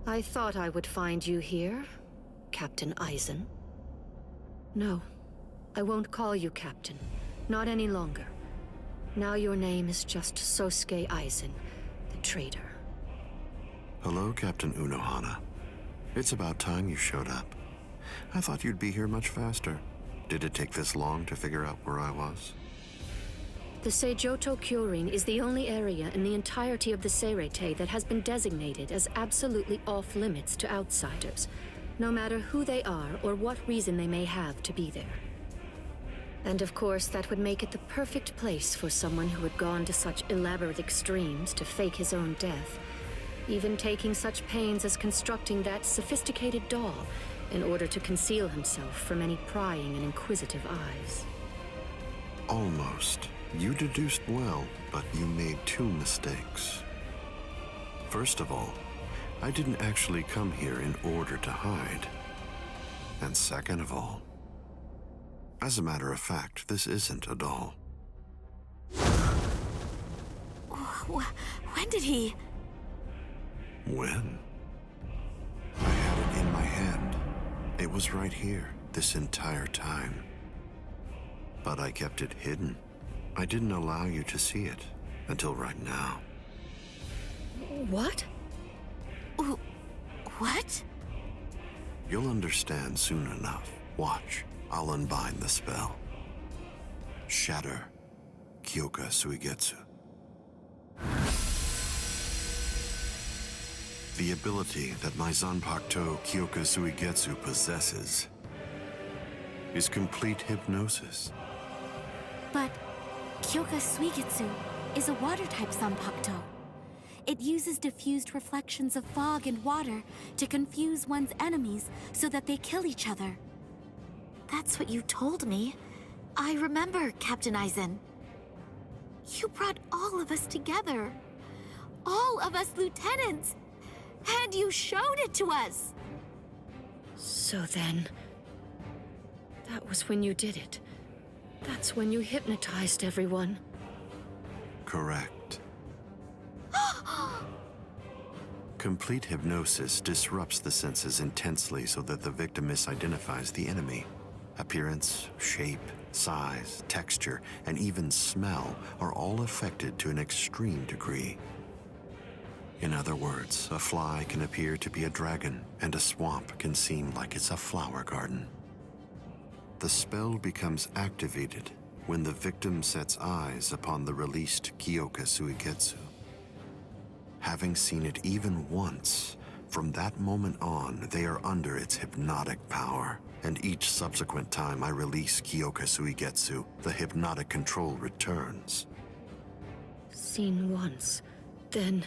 I thought I would find you here, Captain Eisen. No, I won't call you Captain. Not any longer. Now your name is just Sosuke Eisen, the traitor. Hello, Captain Unohana. It's about time you showed up. I thought you'd be here much faster. Did it take this long to figure out where I was? The Seijoto Kyorin is the only area in the entirety of the Seirete that has been designated as absolutely off-limits to outsiders, no matter who they are or what reason they may have to be there. And of course, that would make it the perfect place for someone who had gone to such elaborate extremes to fake his own death, even taking such pains as constructing that sophisticated doll in order to conceal himself from any prying and inquisitive eyes. Almost. You deduced well, but you made two mistakes. First of all, I didn't actually come here in order to hide. And second of all, as a matter of fact, this isn't a doll. When did he? When? I had it in my hand. It was right here, this entire time. But I kept it hidden. I didn't allow you to see it until right now. What? What? You'll understand soon enough. Watch, I'll unbind the spell. Shatter Kyoka Suigetsu. The ability that my Zanpakuto Kyoka Suigetsu possesses is complete hypnosis. But Kyoka Suigetsu is a water-type Zanpakuto. It uses diffused reflections of fog and water to confuse one's enemies so that they kill each other. That's what you told me. I remember, Captain Eisen. You brought all of us together. All of us lieutenants. And you showed it to us. So then, that was when you did it. That's when you hypnotized everyone. Correct. Complete hypnosis disrupts the senses intensely so that the victim misidentifies the enemy. Appearance, shape, size, texture, and even smell are all affected to an extreme degree. In other words, a fly can appear to be a dragon, and a swamp can seem like it's a flower garden. The spell becomes activated when the victim sets eyes upon the released Kyoka Suigetsu. Having seen it even once, from that moment on, they are under its hypnotic power. And each subsequent time I release Kyoka Suigetsu, the hypnotic control returns. Seen once, then...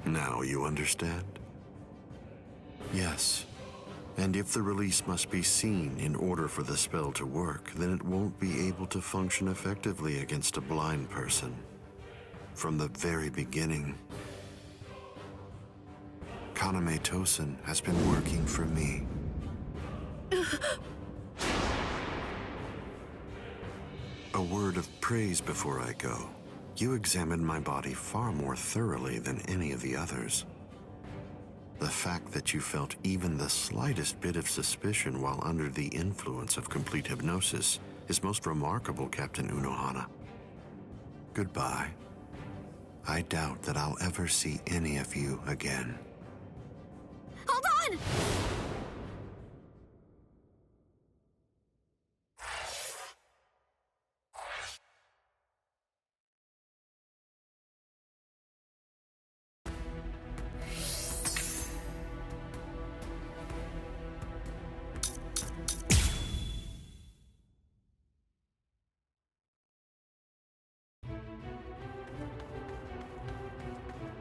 Now you understand? Yes. And if the release must be seen in order for the spell to work, then it won't be able to function effectively against a blind person. From the very beginning, Kaname Tosen has been working for me. A word of praise before I go. You examined my body far more thoroughly than any of the others. The fact that you felt even the slightest bit of suspicion while under the influence of complete hypnosis is most remarkable, Captain Unohana. Goodbye. I doubt that I'll ever see any of you again. Hold on!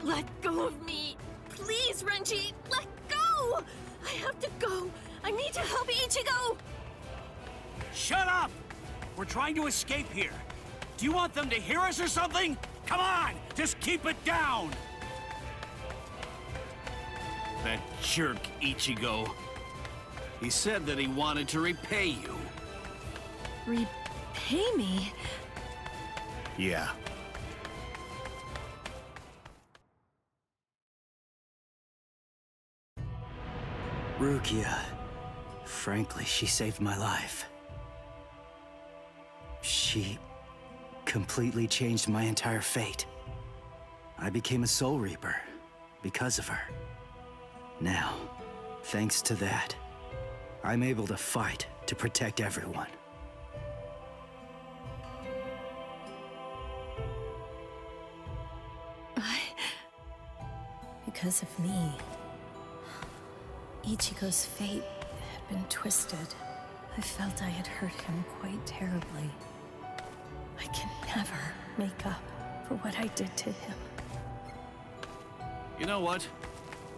Let go of me! Please, Renji! Let go! I have to go! I need to help Ichigo! Shut up! We're trying to escape here. Do you want them to hear us or something? Come on! Just keep it down! That jerk Ichigo. He said that he wanted to repay you. Repay me? Yeah. Rukia. Frankly, she saved my life. She completely changed my entire fate. I became a Soul Reaper because of her. Now, thanks to that, I'm able to fight to protect everyone. Because of me, Ichigo's fate had been twisted. I felt I had hurt him quite terribly. I can never make up for what I did to him. You know what?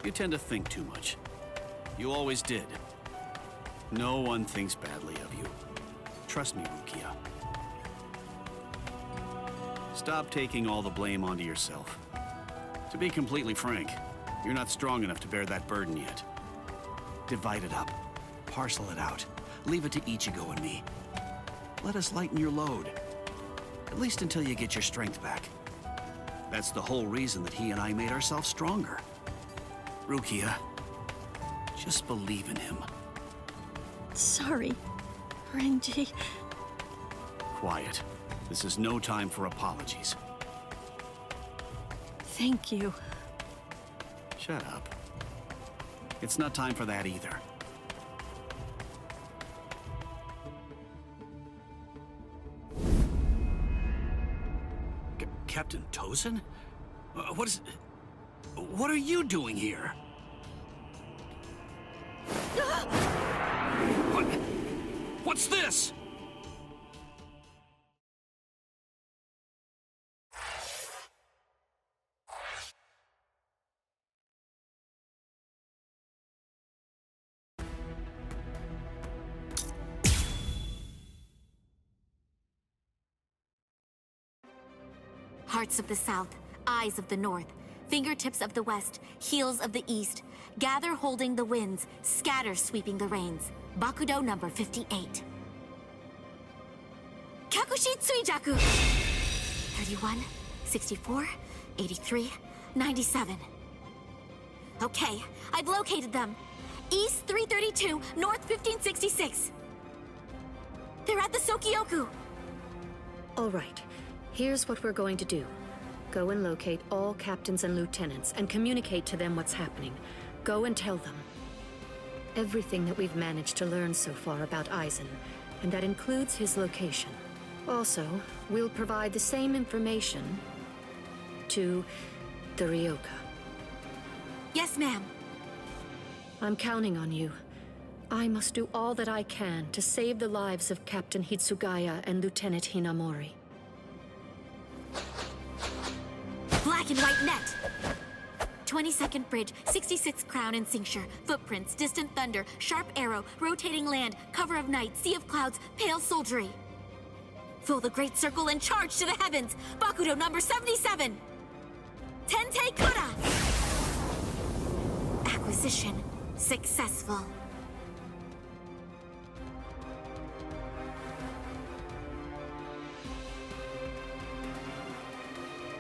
You tend to think too much. You always did. No one thinks badly of you. Trust me, Rukia. Stop taking all the blame onto yourself. To be completely frank, you're not strong enough to bear that burden yet. Divide it up. Parcel it out. Leave it to Ichigo and me. Let us lighten your load. At least until you get your strength back. That's the whole reason that he and I made ourselves stronger. Rukia, just believe in him. Sorry, Renji. Quiet. This is no time for apologies. Thank you. Shut up. It's not time for that either. Captain Tozen? What are you doing here? What's this? Hearts of the South, eyes of the North, fingertips of the West, heels of the East, gather holding the winds, scatter sweeping the rains. Bakudo number 58. Kyakushi Tsuijaku! 31, 64, 83, 97. Okay, I've located them. East 332, North 1566. They're at the Sokioku. All right. Here's what we're going to do. Go and locate all captains and lieutenants and communicate to them what's happening. Go and tell them. Everything that we've managed to learn so far about Aizen, and that includes his location. Also, we'll provide the same information to the Ryoka. Yes, ma'am. I'm counting on you. I must do all that I can to save the lives of Captain Hitsugaya and Lieutenant Hinamori. Black and white net! 22nd Bridge, 66th Crown and Cincture, footprints, distant thunder, sharp arrow, rotating land, cover of night, sea of clouds, pale soldiery. Fill the great circle and charge to the heavens! Bakudo number 77! Tente Kura! Acquisition successful.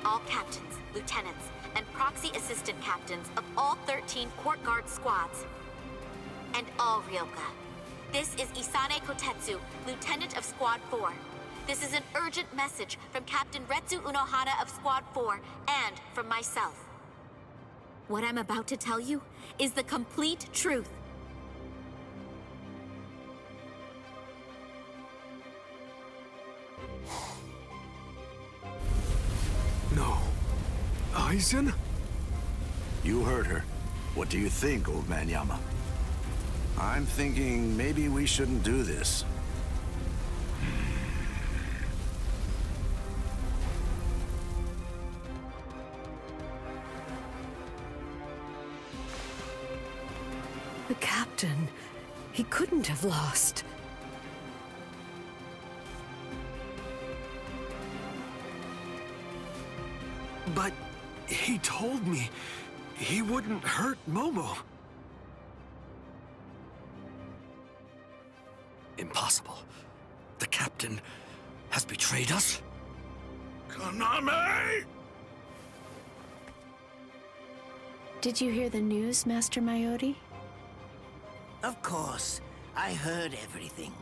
All captains, lieutenants, and proxy assistant captains of all 13 court guard squads. And all Ryoka. This is Isane Kotetsu, lieutenant of Squad 4. This is an urgent message from Captain Retsu Unohana of Squad 4 and from myself. What I'm about to tell you is the complete truth. No. Aizen? You heard her. What do you think, old man Yama? I'm thinking maybe we shouldn't do this. The captain, he couldn't have lost. But he told me he wouldn't hurt Momo. Impossible. The captain has betrayed us? Kaname! Did you hear the news, Master Mayori? Of course. I heard everything.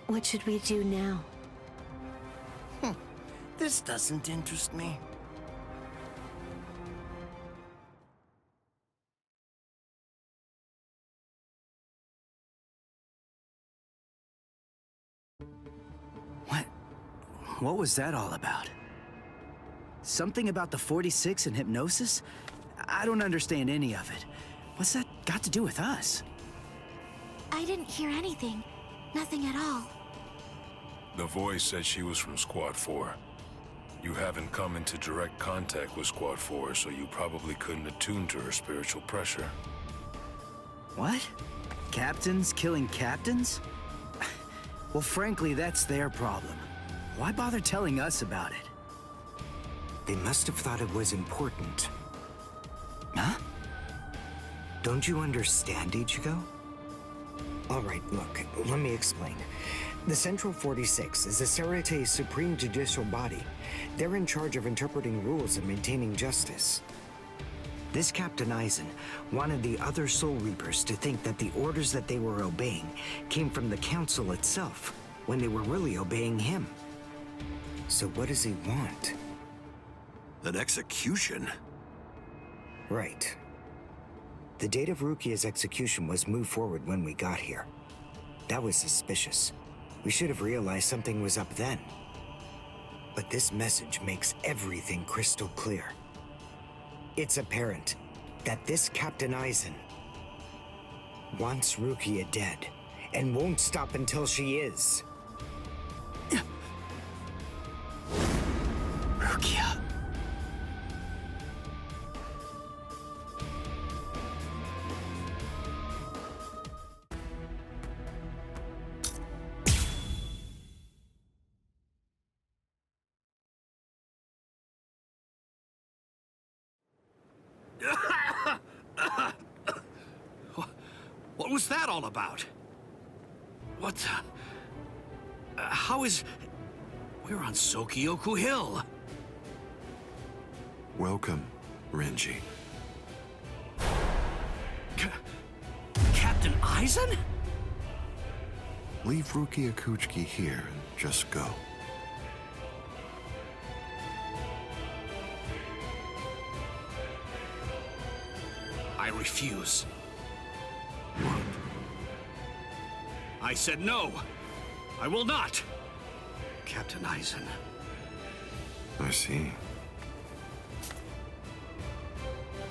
What should we do now? This doesn't interest me. What was that all about? Something about the 46 and hypnosis? I don't understand any of it. What's that got to do with us? I didn't hear anything. Nothing at all. The voice said she was from Squad 4. You haven't come into direct contact with Squad 4, so you probably couldn't attune to her spiritual pressure. What? Captains killing captains? Well, frankly, that's their problem. Why bother telling us about it? They must have thought it was important. Huh? Don't you understand, Ichigo? All right, look, let me explain. The Central 46 is the Seireitei's supreme judicial body. They're in charge of interpreting rules and maintaining justice. This Captain Aizen wanted the other Soul Reapers to think that the orders that they were obeying came from the Council itself, when they were really obeying him. So what does he want? An execution? Right. The date of Rukia's execution was moved forward when we got here. That was suspicious. We should have realized something was up then. But this message makes everything crystal clear. It's apparent that this Captain Aizen wants Rukia dead, and won't stop until she is. Rukia. What was that all about? What the... how is... We're on Sokyoku Hill. Welcome, Renji. Captain Aizen? Leave Rukia Kuchiki here and just go. I refuse. What? I said no. I will not. Captain Aizen. I see.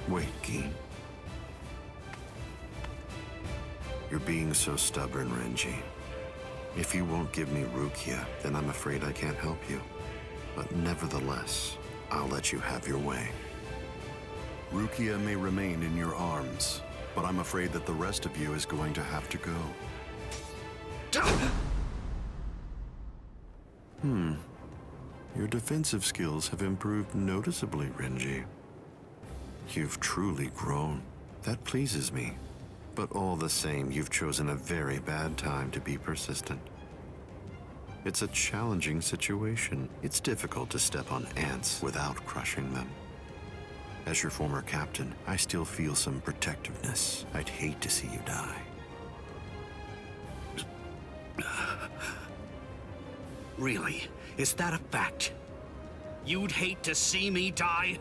Wait, Gin. You're being so stubborn, Renji. If you won't give me Rukia, then I'm afraid I can't help you. But nevertheless, I'll let you have your way. Rukia may remain in your arms, but I'm afraid that the rest of you is going to have to go. Your defensive skills have improved noticeably, Renji. You've truly grown. That pleases me. But all the same, you've chosen a very bad time to be persistent. It's a challenging situation. It's difficult to step on ants without crushing them. As your former captain, I still feel some protectiveness. I'd hate to see you die. Really? Is that a fact? You'd hate to see me die?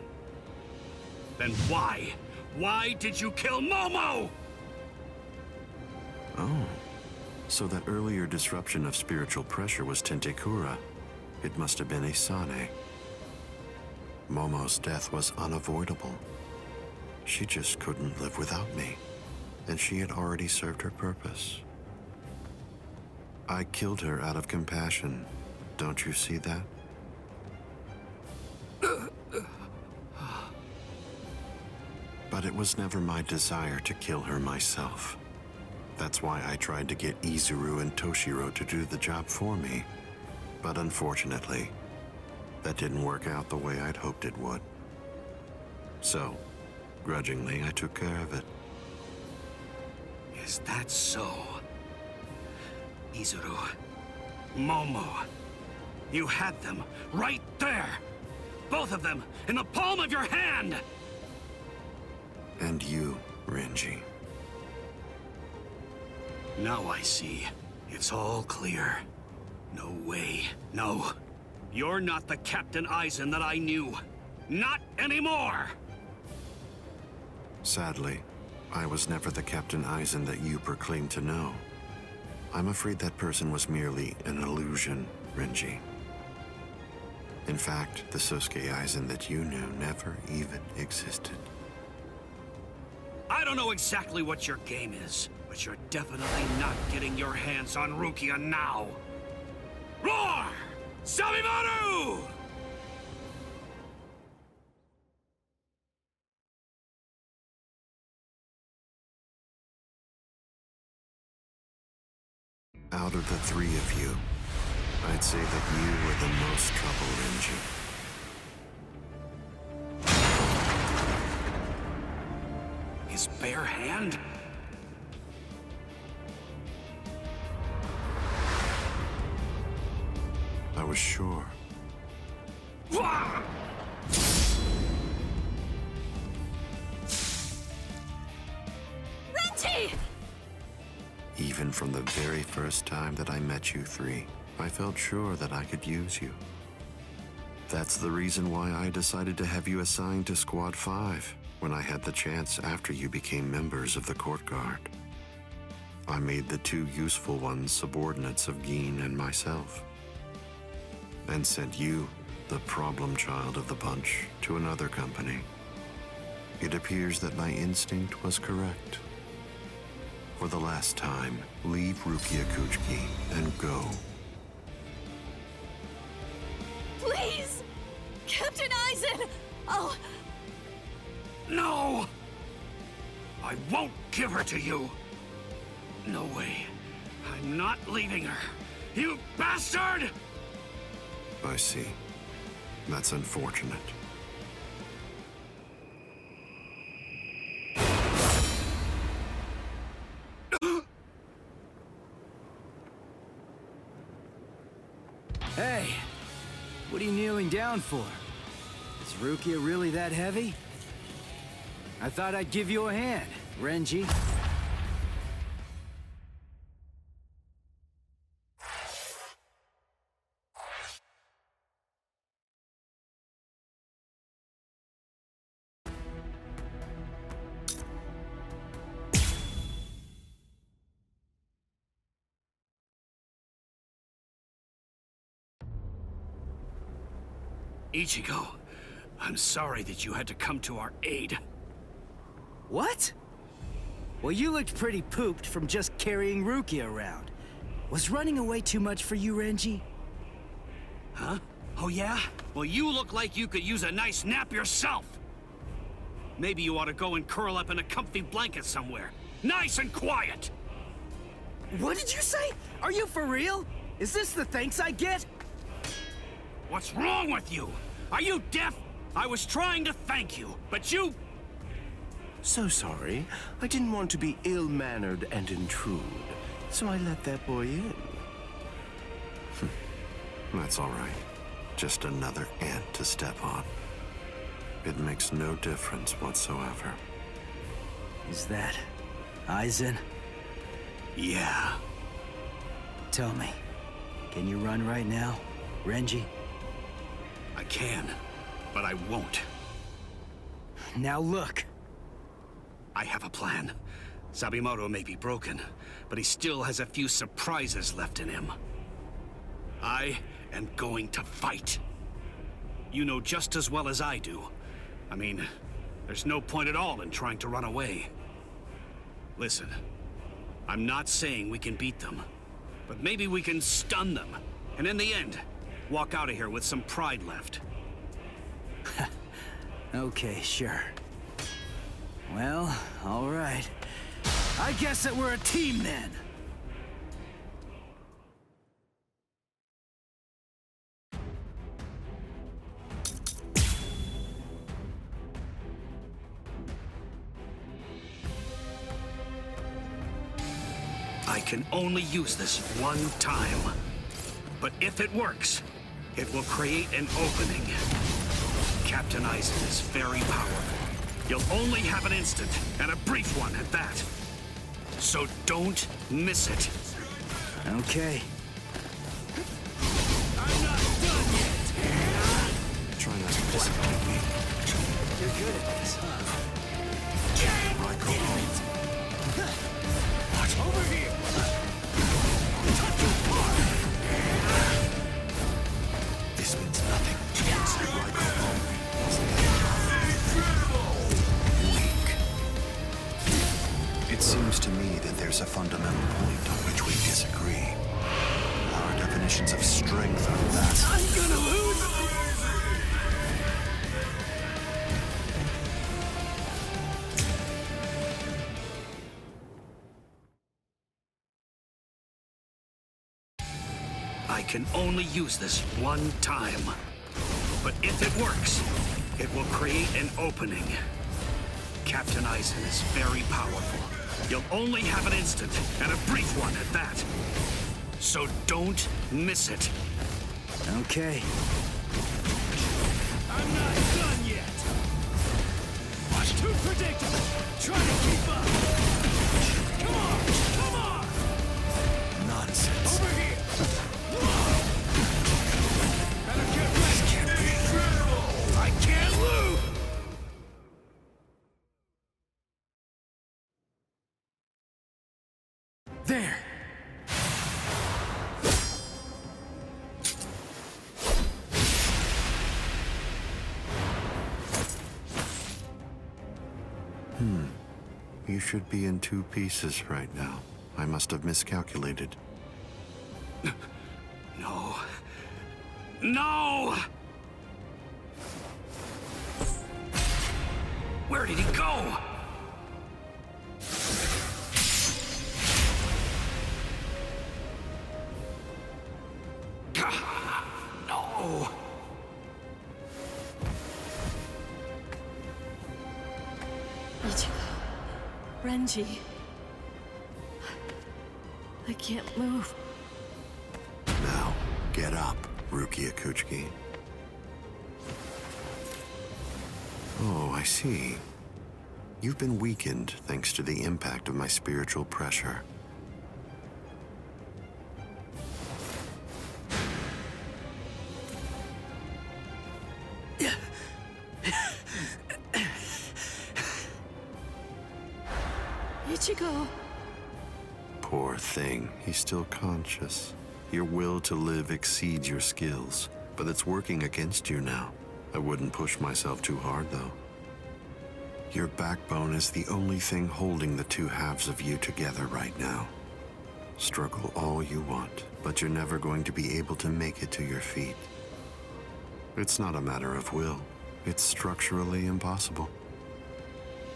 Then why? Why did you kill Momo? Oh, so that earlier disruption of spiritual pressure was Tentekura. It must have been Isane. Momo's death was unavoidable. She just couldn't live without me, and she had already served her purpose. I killed her out of compassion. Don't you see that? But it was never my desire to kill her myself. That's why I tried to get Izuru and Toshiro to do the job for me. But unfortunately, that didn't work out the way I'd hoped it would. So, grudgingly, I took care of it. Is that so? Izuru, Momo, you had them right there! Both of them in the palm of your hand! And you, Renji. Now I see. It's all clear. No way. No. You're not the Captain Eisen that I knew. Not anymore! Sadly, I was never the Captain Eisen that you proclaimed to know. I'm afraid that person was merely an illusion, Renji. In fact, the Sosuke Eisen that you knew never even existed. I don't know exactly what your game is, but you're definitely not getting your hands on Rukia now. Roar! Sabimaru! Out of the three of you, I'd say that you were the most trouble, Renji. His bare hand? I was sure. Renji! Even from the very first time that I met you three, I felt sure that I could use you. That's the reason why I decided to have you assigned to Squad 5 when I had the chance after you became members of the Court Guard. I made the two useful ones subordinates of Gin and myself, and sent you, the problem child of the bunch, to another company. It appears that my instinct was correct. For the last time, leave Rukia Kuchiki and go. Please! Captain Eisen! Oh, No! I won't give her to you! No way. I'm not leaving her. You bastard! I see. That's unfortunate. Hey, what are you kneeling down for? Is Rukia really that heavy? I thought I'd give you a hand, Renji. Ichigo, I'm sorry that you had to come to our aid. What? Well, you looked pretty pooped from just carrying Rukia around. Was running away too much for you, Renji? Huh? Oh yeah? Well, you look like you could use a nice nap yourself! Maybe you ought to go and curl up in a comfy blanket somewhere. Nice and quiet! What did you say? Are you for real? Is this the thanks I get? What's wrong with you? Are you deaf? I was trying to thank you, but you... So sorry. I didn't want to be ill-mannered and intrude, so I let that boy in. That's all right. Just another ant to step on. It makes no difference whatsoever. Is that Eisen? Yeah. Tell me, can you run right now, Renji? I can, but I won't. Now look. I have a plan. Sabimoto may be broken, but he still has a few surprises left in him. I am going to fight. You know just as well as I do. I mean, there's no point at all in trying to run away. Listen, I'm not saying we can beat them, but maybe we can stun them, and in the end, walk out of here with some pride left. Okay, sure. Well, all right. I guess that we're a team then. I can only use this one time. But if it works, it will create an opening. Captain Eisen is very powerful. You'll only have an instant, and a brief one at that. So don't miss it. Okay. I'm not done yet! Try not to disappoint me. You're good at this, huh? Raikou home. Watch over here! This means nothing. Raikou home. Weak. It seems to me that there's a fundamental point on which we disagree. Our definitions of strength are vast. I'm gonna lose! I can only use this one time. But if it works, it will create an opening. Captain Eisen is very powerful. You'll only have an instant, and a brief one at that. So don't miss it. Okay. I'm not done yet! Watch, too predictable! Try to keep up! Come on! Come on! Nonsense. Over here! Better get ready! Can't be. I can't lose! There! You should be in 2 pieces right now. I must have miscalculated. No. No! Where did he go? No! Ichigo. Renji. I can't move. Now, get up, Rukia Kuchiki. Oh, I see. You've been weakened thanks to the impact of my spiritual pressure. Ichigo. Poor thing, he's still conscious. Your will to live exceeds your skills, but it's working against you now. I wouldn't push myself too hard, though. Your backbone is the only thing holding the 2 halves of you together right now. Struggle all you want, but you're never going to be able to make it to your feet. It's not a matter of will. It's structurally impossible.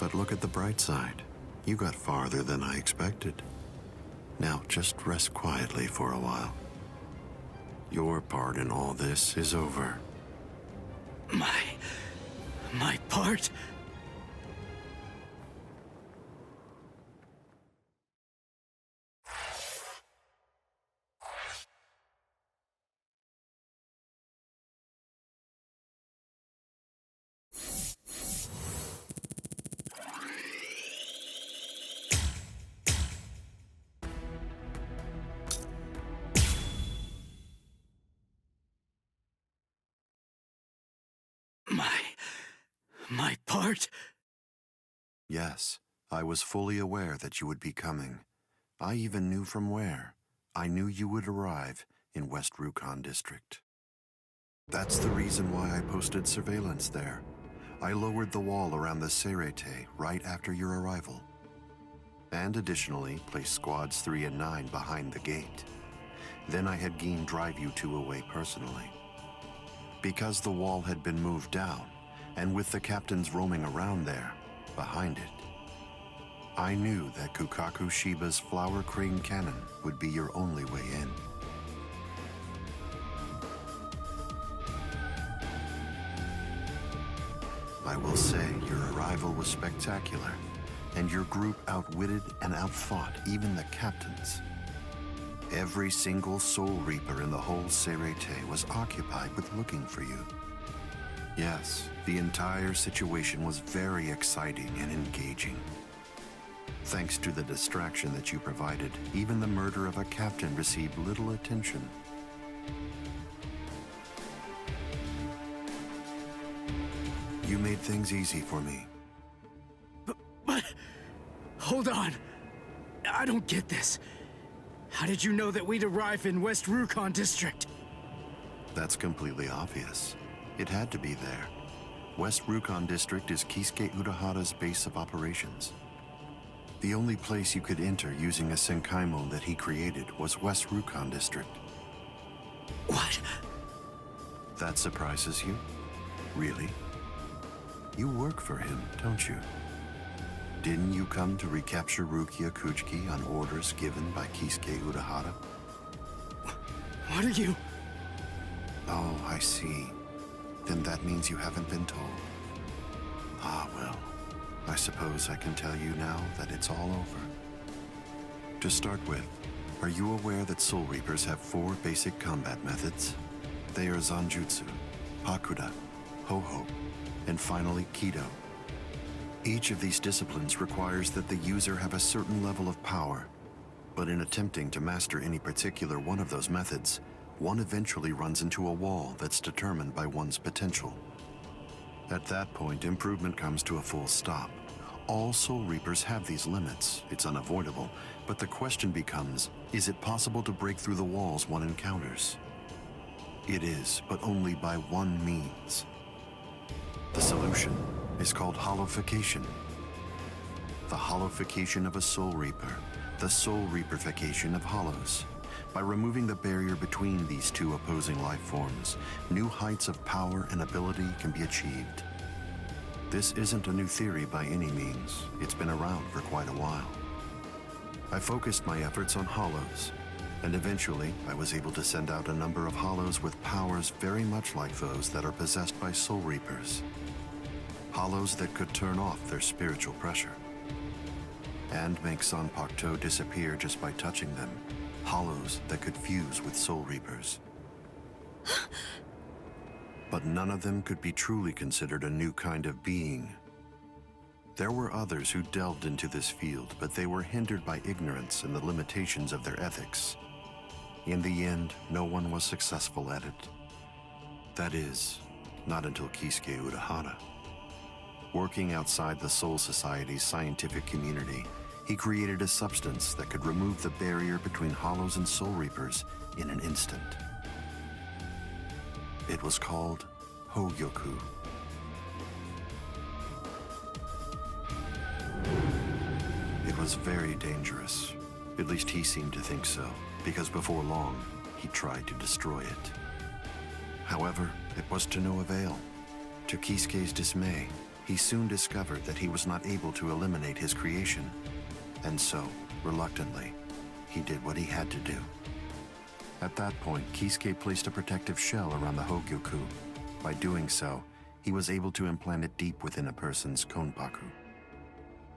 But look at the bright side. You got farther than I expected. Now, just rest quietly for a while. Your part in all this is over. My part? My part? Yes, I was fully aware that you would be coming. I even knew from where. I knew you would arrive in West Rukon District. That's the reason why I posted surveillance there. I lowered the wall around the Seirete right after your arrival. And additionally, placed squads 3 and 9 behind the gate. Then I had Geen drive you 2 away personally. Because the wall had been moved down, and with the captains roaming around there, behind it, I knew that Kukaku Shiba's Flower Crane Cannon would be your only way in. I will say your arrival was spectacular, and your group outwitted and outfought even the captains. Every single Soul Reaper in the whole Seirete was occupied with looking for you. Yes, the entire situation was very exciting and engaging. Thanks to the distraction that you provided, even the murder of a captain received little attention. You made things easy for me. But hold on. I don't get this. How did you know that we'd arrive in West Rukon District? That's completely obvious. It had to be there. West Rukon District is Kisuke Urahara's base of operations. The only place you could enter using a Senkaimon that he created was West Rukon District. What? That surprises you? Really? You work for him, don't you? Didn't you come to recapture Rukia Kuchiki on orders given by Kisuke Urahara? What are you... Oh, I see. Then that means you haven't been told. Ah, well. I suppose I can tell you now that it's all over. To start with, are you aware that Soul Reapers have 4 basic combat methods? They are Zanjutsu, Pakuda, Ho-Ho, and finally Kido. Each of these disciplines requires that the user have a certain level of power, but in attempting to master any particular one of those methods, one eventually runs into a wall that's determined by one's potential. At that point, improvement comes to a full stop. All Soul Reapers have these limits. It's unavoidable, but the question becomes, is it possible to break through the walls one encounters? It is, but only by one means. The solution is called hollowification. The hollowification of a Soul Reaper, the Soul Reaperification of hollows. By removing the barrier between these two opposing life forms, new heights of power and ability can be achieved. This isn't a new theory by any means. It's been around for quite a while. I focused my efforts on hollows, and eventually I was able to send out a number of hollows with powers very much like those that are possessed by Soul Reapers. Hollows that could turn off their spiritual pressure and make Zanpakuto disappear just by touching them. Hollows that could fuse with Soul Reapers. But none of them could be truly considered a new kind of being. There were others who delved into this field, but they were hindered by ignorance and the limitations of their ethics. In the end, no one was successful at it. That is, not until Kisuke Urahara. Working outside the Soul Society's scientific community, he created a substance that could remove the barrier between hollows and Soul Reapers in an instant. It was called Hogyoku. It was very dangerous. At least he seemed to think so, because before long, he tried to destroy it. However, it was to no avail. To Kisuke's dismay, he soon discovered that he was not able to eliminate his creation. And so, reluctantly, he did what he had to do. At that point, Kisuke placed a protective shell around the Hogyoku. By doing so, he was able to implant it deep within a person's konpaku.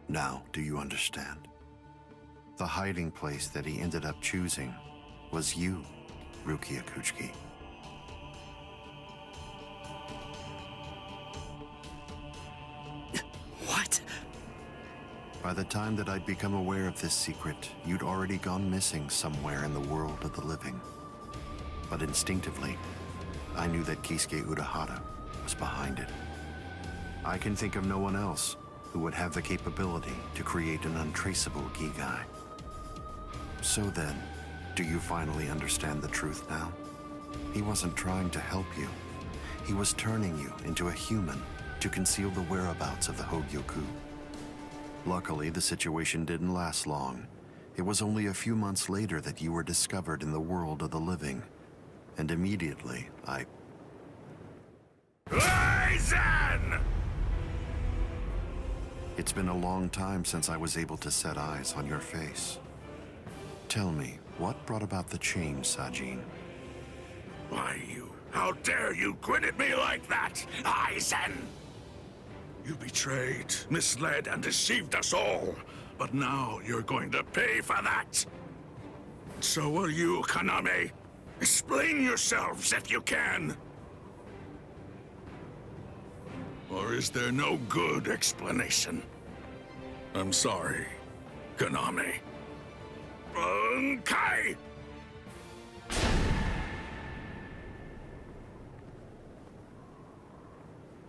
Now, do you understand? The hiding place that he ended up choosing was you, Rukia Kuchiki. What? By the time that I'd become aware of this secret, you'd already gone missing somewhere in the world of the living. But instinctively, I knew that Kisuke Urahara was behind it. I can think of no one else who would have the capability to create an untraceable Gigai. So then, do you finally understand the truth now? He wasn't trying to help you. He was turning you into a human to conceal the whereabouts of the Hogyoku. Luckily, the situation didn't last long. It was only a few months later that you were discovered in the world of the living. And immediately, Aizen! It's been a long time since I was able to set eyes on your face. Tell me, what brought about the change, Sajin? Why, you... How dare you grin at me like that, Aizen? You betrayed, misled, and deceived us all. But now you're going to pay for that. So will you, Kaname. Explain yourselves if you can. Or is there no good explanation? I'm sorry. Konami. Kai!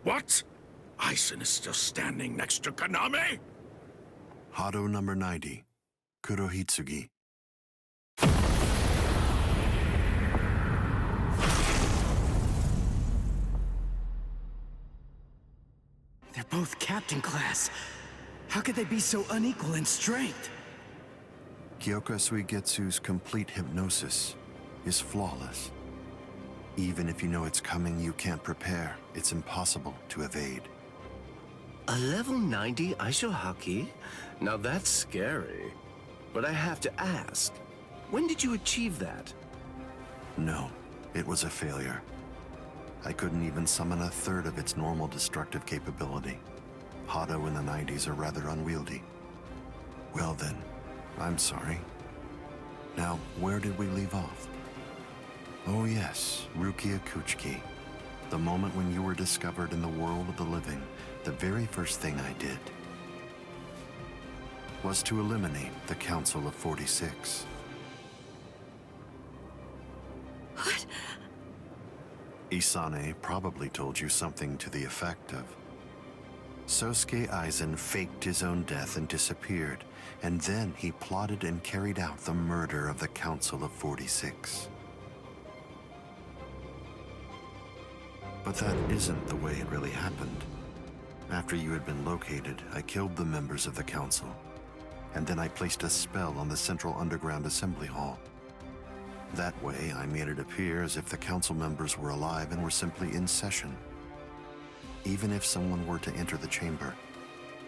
What? Aizen is still standing next to Konami? Hado number 90, Kurohitsugi. They're both captain class. How could they be so unequal in strength? Kyoka Suigetsu's complete hypnosis is flawless. Even if you know it's coming, you can't prepare. It's impossible to evade. A level 90 Aisho Haki? Now that's scary. But I have to ask, when did you achieve that? No, it was a failure. I couldn't even summon a third of its normal destructive capability. Hado in the 90s are rather unwieldy. Well then, I'm sorry. Now, where did we leave off? Oh yes, Rukia Kuchiki. The moment when you were discovered in the world of the living, the very first thing I did was to eliminate the Council of 46. What? Isane probably told you something to the effect of, Sosuke Aizen faked his own death and disappeared, and then he plotted and carried out the murder of the Council of 46. But that isn't the way it really happened. After you had been located, I killed the members of the Council, and then I placed a spell on the Central Underground Assembly Hall. That way, I made it appear as if the Council members were alive and were simply in session. Even if someone were to enter the chamber,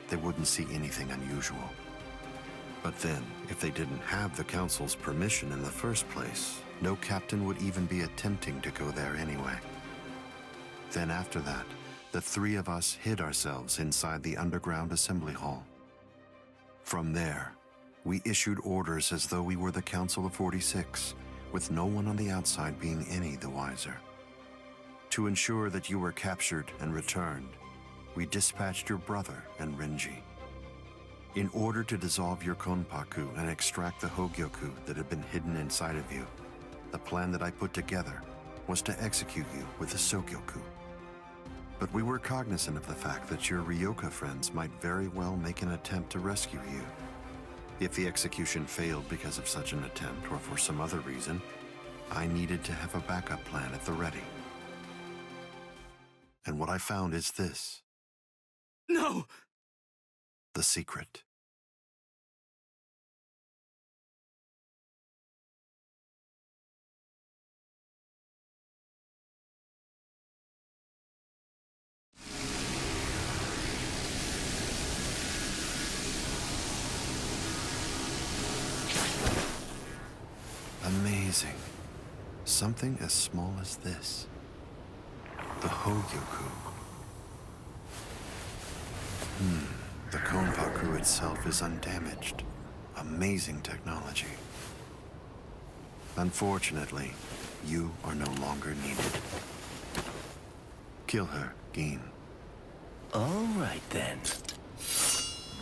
they wouldn't see anything unusual. But then, if they didn't have the Council's permission in the first place, no captain would even be attempting to go there anyway. Then after that, the three of us hid ourselves inside the underground assembly hall. From there, we issued orders as though we were the Council of 46, with no one on the outside being any the wiser. To ensure that you were captured and returned, we dispatched your brother and Renji. In order to dissolve your Konpaku and extract the Hogyoku that had been hidden inside of you, the plan that I put together was to execute you with the Sogyoku. But we were cognizant of the fact that your Ryoka friends might very well make an attempt to rescue you. If the execution failed because of such an attempt or for some other reason, I needed to have a backup plan at the ready. And what I found is this. No! The secret. Amazing. Something as small as this. The Hogyoku. The Konpaku itself is undamaged. Amazing technology. Unfortunately, you are no longer needed. Kill her, Gin. All right then.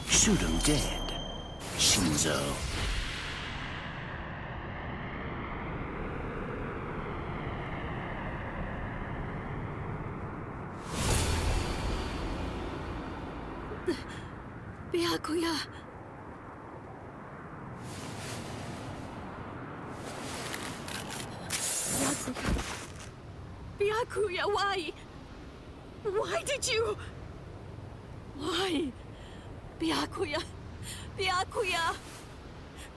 Shoot him dead, Shinzo. Byakuya. Byakuya, why? Why did you? Why? Byakuya. Byakuya.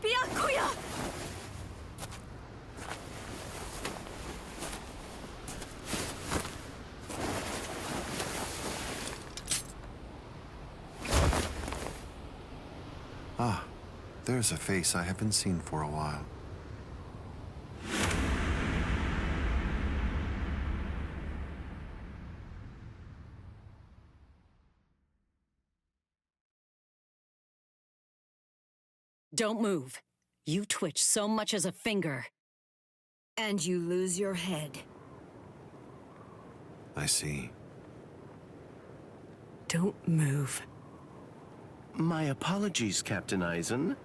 Byakuya. Ah, there's a face I haven't seen for a while. Don't move. You twitch so much as a finger. And you lose your head. I see. Don't move. My apologies, Captain Aizen.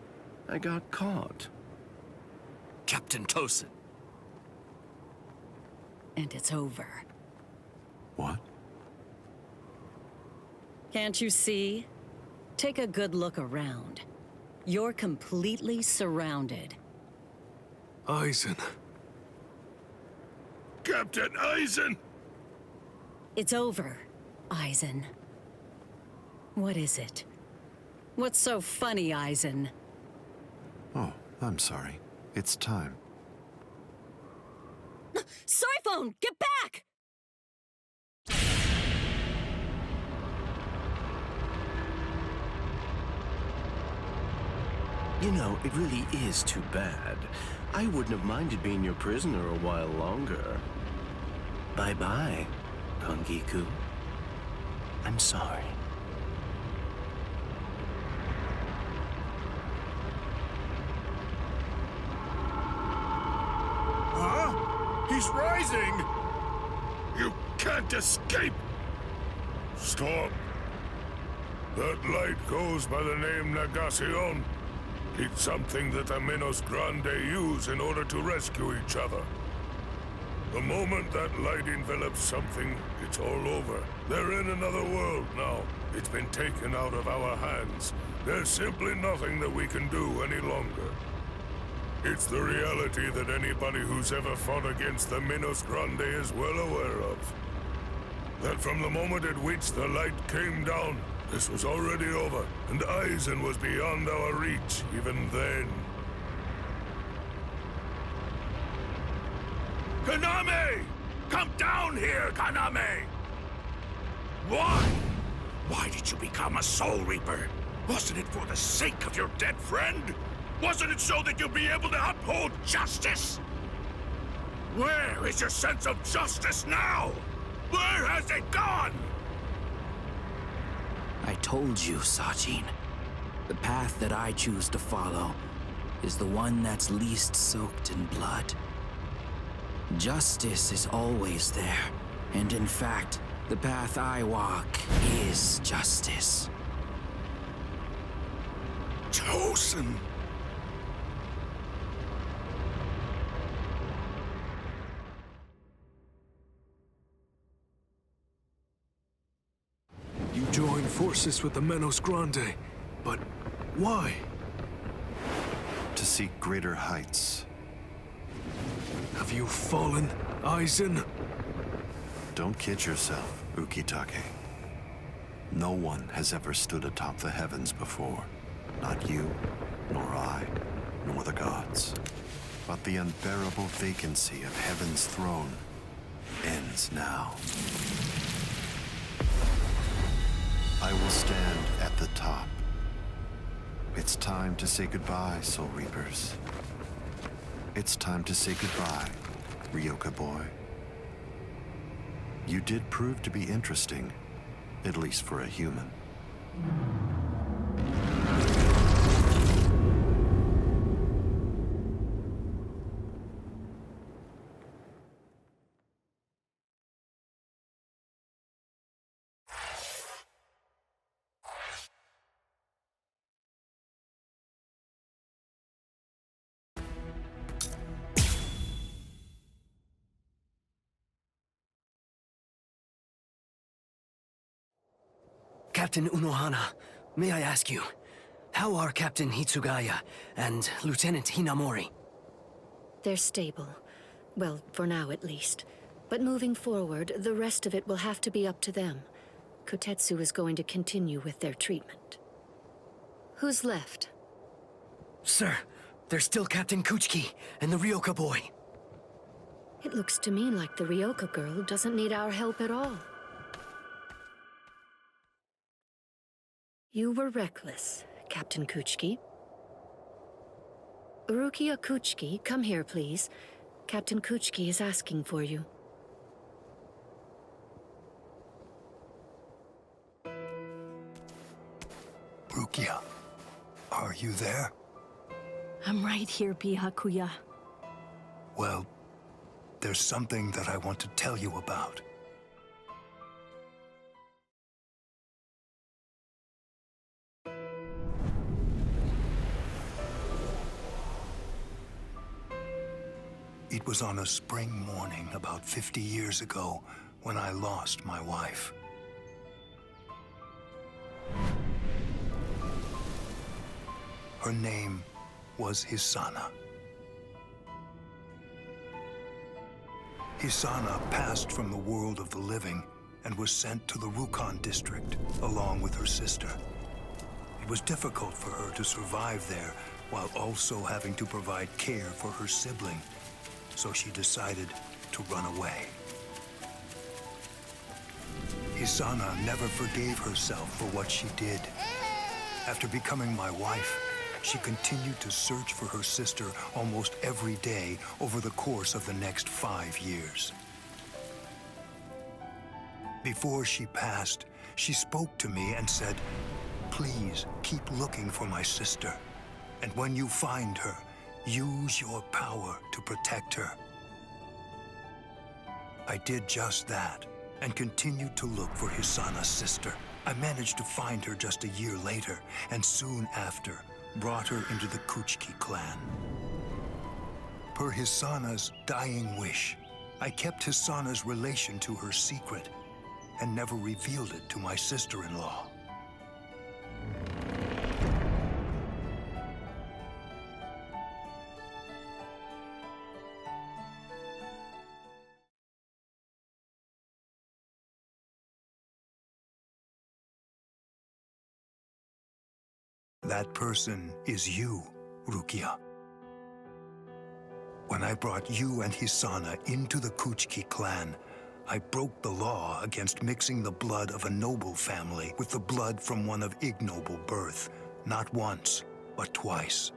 I got caught. Captain Tosin. And it's over. What? Can't you see? Take a good look around. You're completely surrounded. Eisen. Captain Eisen! It's over, Eisen. What is it? What's so funny, Eisen? Oh, I'm sorry. It's time. Siphon, get back! You know, it really is too bad. I wouldn't have minded being your prisoner a while longer. Bye-bye, Kongiku. I'm sorry. Huh? He's rising! You can't escape! Stop! That light goes by the name Negacion. It's something that the Minos Grande use in order to rescue each other. The moment that light envelops something, it's all over. They're in another world now. It's been taken out of our hands. There's simply nothing that we can do any longer. It's the reality that anybody who's ever fought against the Minos Grande is well aware of. That from the moment at which the light came down, this was already over, and Eisen was beyond our reach even then. Kaname! Come down here, Kaname! Why? Why did you become a Soul Reaper? Wasn't it for the sake of your dead friend? Wasn't it so that you'd be able to uphold justice? Where is your sense of justice now? Where has it gone? I told you, Sajin. The path that I choose to follow is the one that's least soaked in blood. Justice is always there, and in fact, the path I walk is justice. Tosin! You joined forces with the Minos Grande, but why? To seek greater heights. Have you fallen, Eisen? Don't kid yourself, Ukitake. No one has ever stood atop the heavens before. Not you, nor I, nor the gods. But the unbearable vacancy of heaven's throne ends now. I will stand at the top. It's time to say goodbye, Soul Reapers. It's time to say goodbye, Ryoka boy. You did prove to be interesting, at least for a human. Captain Unohana, may I ask you, how are Captain Hitsugaya and Lieutenant Hinamori? They're stable. Well, for now at least. But moving forward, the rest of it will have to be up to them. Kotetsu is going to continue with their treatment. Who's left? Sir, there's still Captain Kuchiki and the Ryoka boy. It looks to me like the Ryoka girl doesn't need our help at all. You were reckless, Captain Kuchiki. Rukia Kuchiki, come here, please. Captain Kuchiki is asking for you. Rukia, are you there? I'm right here, Byakuya. Well, there's something that I want to tell you about. It was on a spring morning about 50 years ago when I lost my wife. Her name was Hisana. Hisana passed from the world of the living and was sent to the Rukon district along with her sister. It was difficult for her to survive there while also having to provide care for her sibling, so she decided to run away. Hisana never forgave herself for what she did. After becoming my wife, she continued to search for her sister almost every day over the course of the next 5 years. Before she passed, she spoke to me and said, "Please keep looking for my sister, and when you find her, use your power to protect her." I did just that and continued to look for Hisana's sister. I managed to find her just a year later, and soon after, brought her into the Kuchiki clan. Per Hisana's dying wish, I kept Hisana's relation to her secret and never revealed it to my sister-in-law. That person is you, Rukia. When I brought you and Hisana into the Kuchiki clan, I broke the law against mixing the blood of a noble family with the blood from one of ignoble birth, not once, but twice.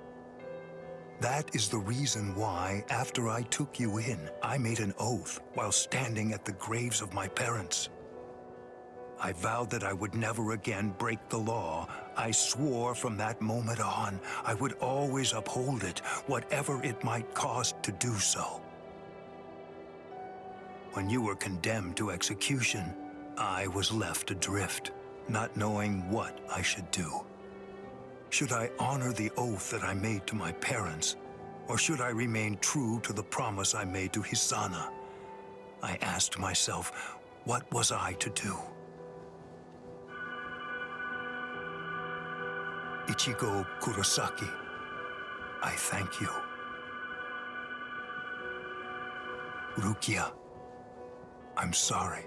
That is the reason why, after I took you in, I made an oath while standing at the graves of my parents. I vowed that I would never again break the law. I swore from that moment on, I would always uphold it, whatever it might cost to do so. When you were condemned to execution, I was left adrift, not knowing what I should do. Should I honor the oath that I made to my parents, or should I remain true to the promise I made to Hisana? I asked myself, what was I to do? Ichigo Kurosaki, I thank you. Rukia, I'm sorry.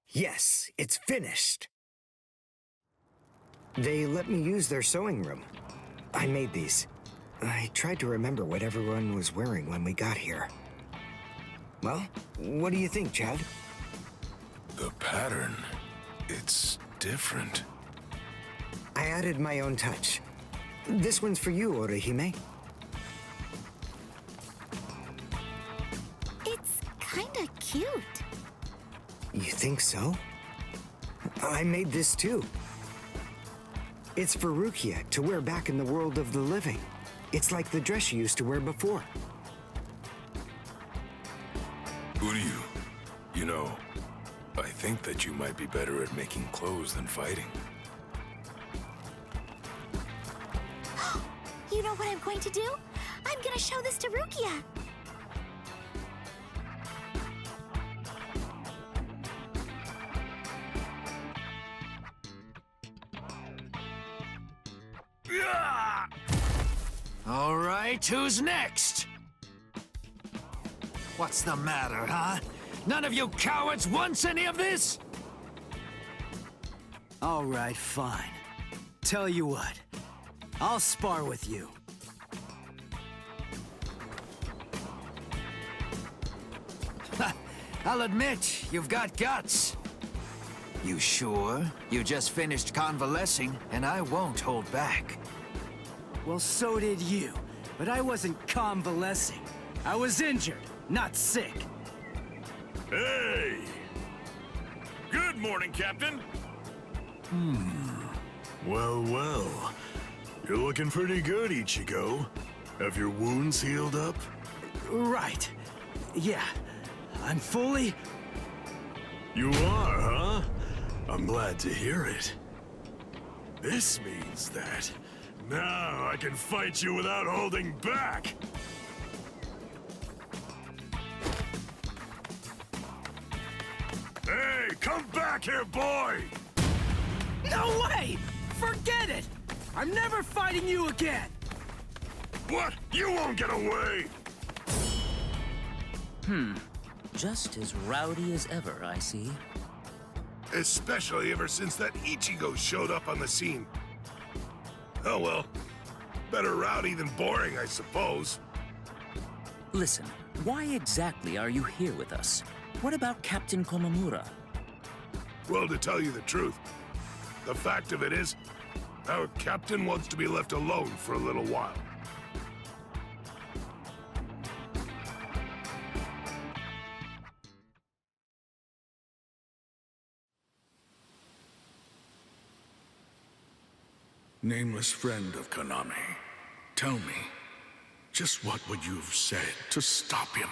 Yes, it's finished. They let me use their sewing room. I made these. I tried to remember what everyone was wearing when we got here. Well, what do you think, Chad? The pattern, it's different. I added my own touch. This one's for you, Orihime. It's kinda cute. You think so? I made this too. It's for Rukia to wear back in the world of the living. It's like the dress she used to wear before. Uryu, you know, I think that you might be better at making clothes than fighting. You know what I'm going to do? I'm gonna show this to Rukia. All right, who's next? What's the matter, huh? None of you cowards wants any of this? All right, fine. Tell you what, I'll spar with you. I'll admit, you've got guts. You sure? You just finished convalescing, and I won't hold back. Well, so did you, but I wasn't convalescing. I was injured, not sick. Hey! Good morning, Captain. Well, well. You're looking pretty good, Ichigo. Have your wounds healed up? Right. Yeah. I'm fully... You are, huh? I'm glad to hear it. This means that now I can fight you without holding back! Hey, come back here, boy! No way! Forget it! I'm never fighting you again! What? You won't get away! Just as rowdy as ever, I see. Especially ever since that Ichigo showed up on the scene. Oh well. Better rowdy than boring, I suppose. Listen, why exactly are you here with us? What about Captain Komamura? Well, to tell you the truth, the fact of it is, our captain wants to be left alone for a little while. Nameless friend of Konami, tell me, just what would you have said to stop him?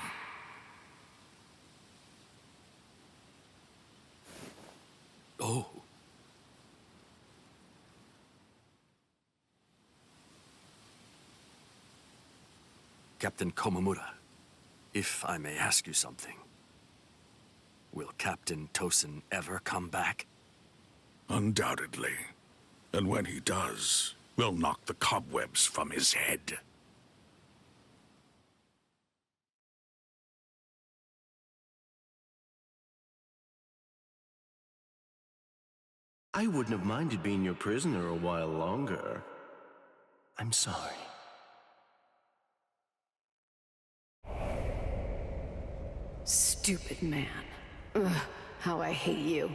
Oh. Captain Komamura, if I may ask you something. Will Captain Tosin ever come back? Undoubtedly. And when he does, we'll knock the cobwebs from his head. I wouldn't have minded being your prisoner a while longer. I'm sorry. Stupid man. Ugh, how I hate you.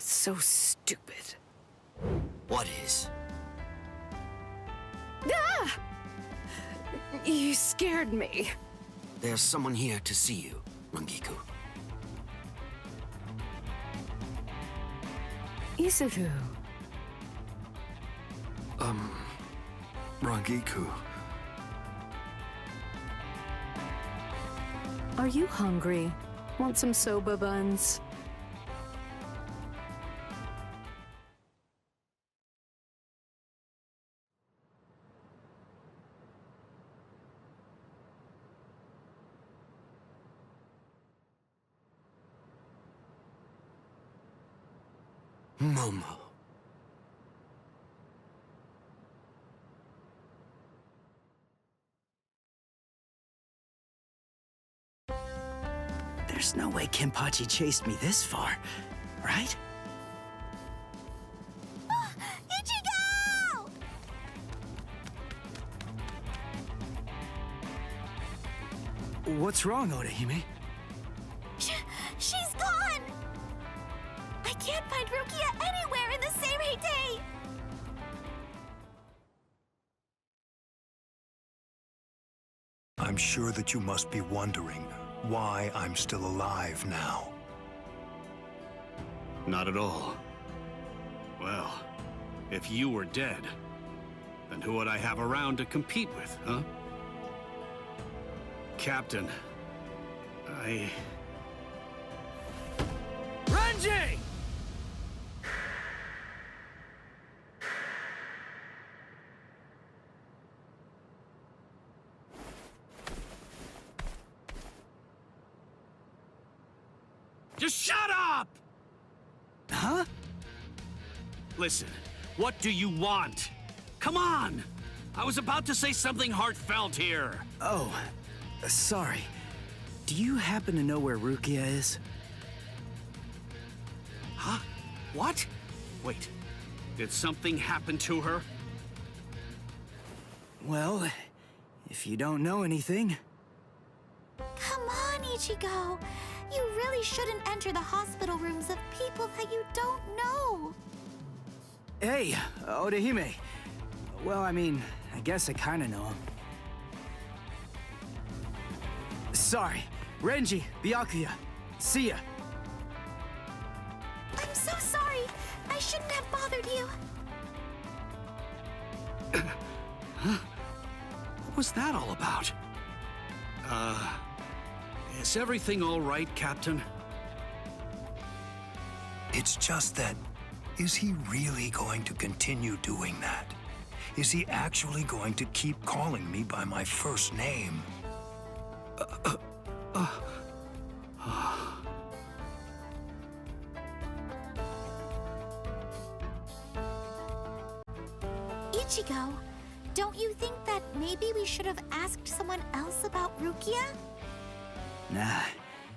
So stupid. What is? Ah! You scared me. There's someone here to see you, Rangiku. Isufu. Rangiku. Are you hungry? Want some soba buns? Momo. There's no way Kenpachi chased me this far, right? Ichigo! What's wrong, Odahime? She's gone! I can't find Rukia anywhere in the Seirei. I'm sure that you must be wondering why I'm still alive now. Not at all. Well, if you were dead, then who would I have around to compete with, huh? Captain, Renji! Just shut up! Huh? Listen, what do you want? Come on! I was about to say something heartfelt here. Oh, sorry. Do you happen to know where Rukia is? Huh? What? Wait, did something happen to her? Well, if you don't know anything... Come on, Ichigo. You really shouldn't enter the hospital rooms of people that you don't know. Hey, Odahime. Well, I mean, I guess I kinda know him. Sorry. Renji, Byakuya. See ya. I'm so sorry. I shouldn't have bothered you. Huh? What was that all about? Is everything all right, Captain? It's just that, is he really going to continue doing that? Is he actually going to keep calling me by my first name? Ichigo, don't you think that maybe we should have asked someone else about Rukia? Nah,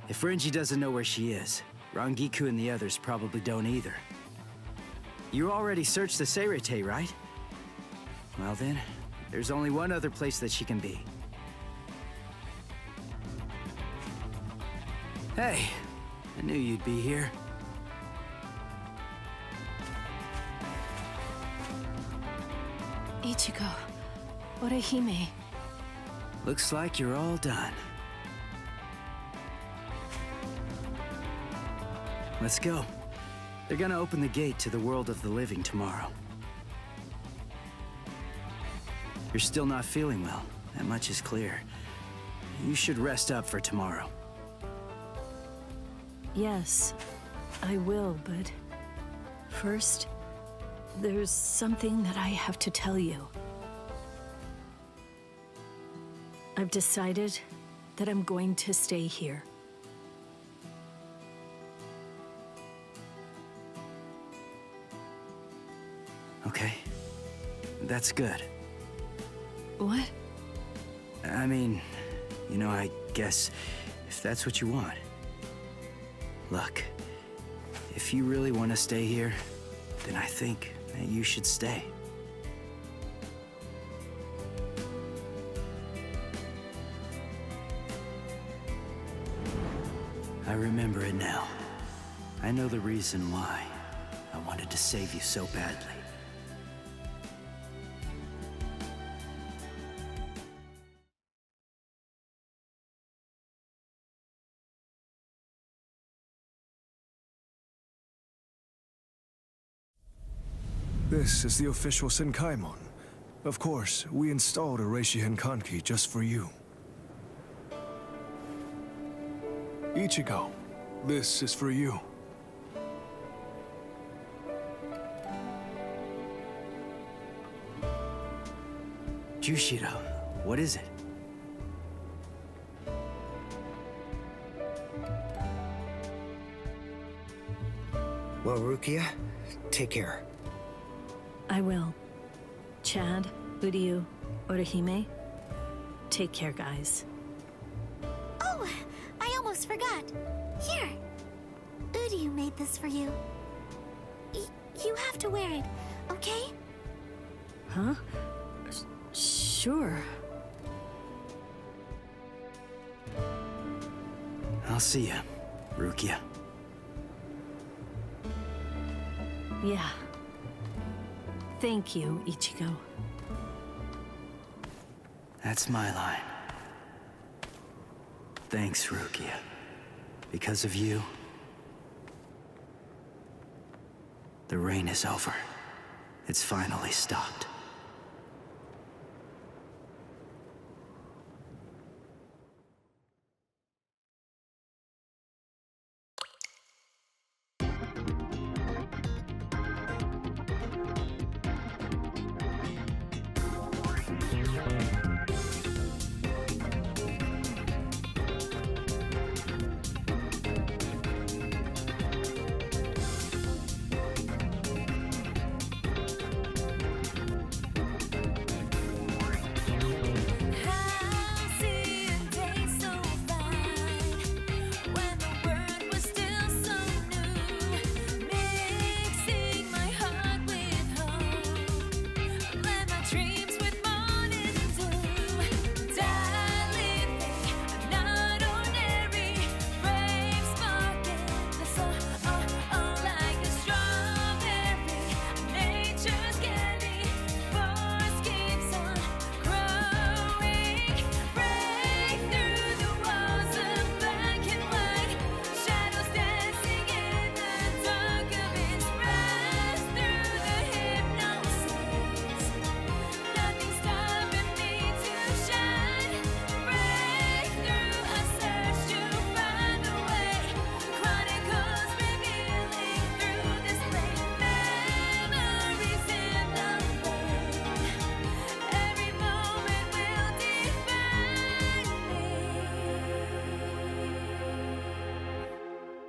if Renji doesn't know where she is, Rangiku and the others probably don't either. You already searched the Seirete, right? Well then, there's only one other place that she can be. Hey, I knew you'd be here. Ichigo, Orihime. Looks like you're all done. Let's go. They're gonna open the gate to the world of the living tomorrow. You're still not feeling well. That much is clear. You should rest up for tomorrow. Yes, I will, but first, there's something that I have to tell you. I've decided that I'm going to stay here. Okay. That's good. What? I mean, you know, I guess if that's what you want. Look, if you really want to stay here, then I think that you should stay. I remember it now. I know the reason why I wanted to save you so badly. This is the official Senkaimon. Of course, we installed a Reishihen Kanki just for you. Ichigo, this is for you. Jushiro, what is it? Well, Rukia, take care. I will. Chad, Uryu, Orihime, take care, guys. Oh, I almost forgot. Here, Uryu made this for you. You have to wear it, okay? Huh? Sure. I'll see you, Rukia. Yeah. Thank you, Ichigo. That's my line. Thanks, Rukia. Because of you, the rain is over. It's finally stopped.